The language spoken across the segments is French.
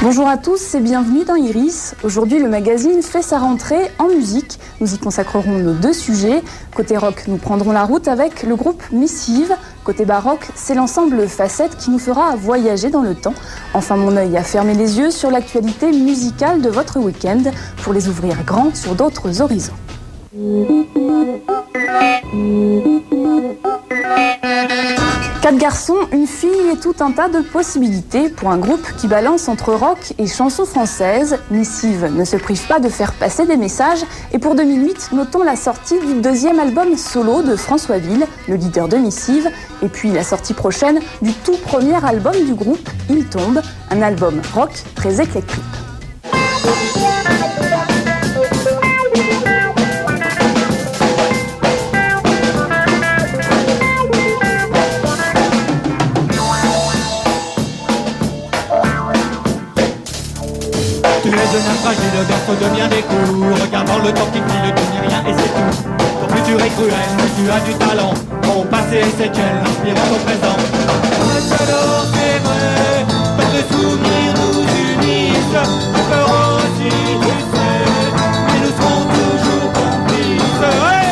Bonjour à tous et bienvenue dans Iris. Aujourd'hui, le magazine fait sa rentrée en musique. Nous y consacrerons nos deux sujets. Côté rock, nous prendrons la route avec le groupe Missive. Côté baroque, c'est l'ensemble Facette qui nous fera voyager dans le temps. Enfin, mon œil a fermé les yeux sur l'actualité musicale de votre week-end pour les ouvrir grands sur d'autres horizons. Quatre garçons, une fille et tout un tas de possibilités pour un groupe qui balance entre rock et chansons françaises. Missive ne se prive pas de faire passer des messages et pour 2008, notons la sortie du deuxième album solo de François Ville, le leader de Missive, et puis la sortie prochaine du tout premier album du groupe, Il Tombe, un album rock très éclectique. Tu es de nain fragile, berceau de bien des coups. Regardant le temps qui file, tu n'es rien et c'est tout. Ton futur est cruel, mais tu as du talent. Ton passé est séquel, inspirant ton présent. Alors c'est vrai, parce que les souvenirs nous unissent. On peut aussi, tu sais, mais nous serons toujours complices. Hey!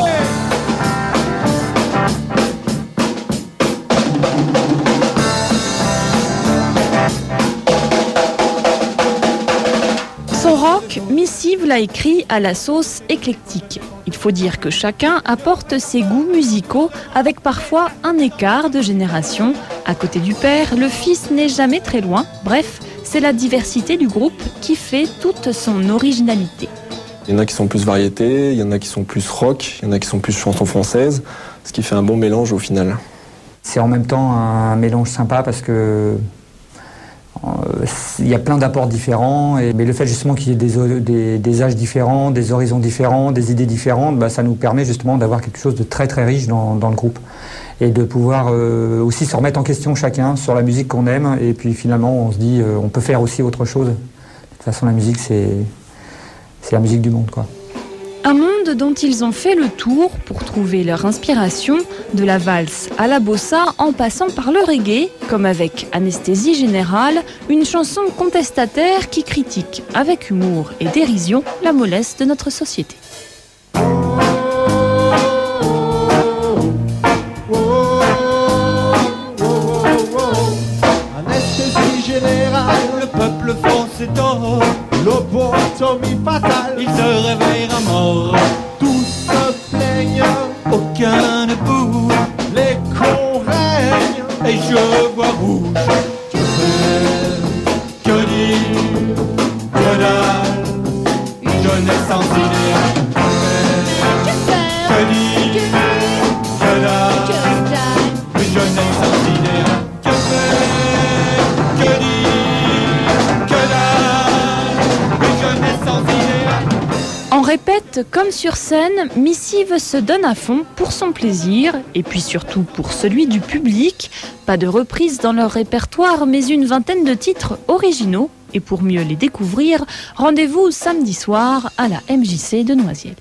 Son rock, Missive l'a écrit à la sauce éclectique. Il faut dire que chacun apporte ses goûts musicaux avec parfois un écart de génération. À côté du père, le fils n'est jamais très loin. Bref, c'est la diversité du groupe qui fait toute son originalité. Il y en a qui sont plus variétés, il y en a qui sont plus rock, il y en a qui sont plus chansons françaises, ce qui fait un bon mélange au final. C'est en même temps un mélange sympa parce que il y a plein d'apports différents, mais le fait justement qu'il y ait des âges différents, des horizons différents, des idées différentes, ça nous permet justement d'avoir quelque chose de très très riche dans le groupe et de pouvoir aussi se remettre en question chacun sur la musique qu'on aime et puis finalement on se dit on peut faire aussi autre chose. De toute façon la musique c'est la musique du monde quoi. Un monde dont ils ont fait le tour pour trouver leur inspiration, de la valse à la bossa en passant par le reggae, comme avec Anesthésie Générale, une chanson contestataire qui critique avec humour et dérision la mollesse de notre société. Anesthésie générale, le peuple français dort. Lobotomie fatale, il se réveillera mort. Tous se plaignent, aucun ne bouge. Les cons règnent et je vois rouge. Que faire, que dire, que dalle, une jeunesse sans idée. Que faire, que dire, que dalle, une jeunesse sans idée. Que faire, que dire. On répète comme sur scène, Missive se donne à fond pour son plaisir et puis surtout pour celui du public. Pas de reprise dans leur répertoire, mais une vingtaine de titres originaux. Et pour mieux les découvrir, rendez-vous samedi soir à la MJC de Noisiel.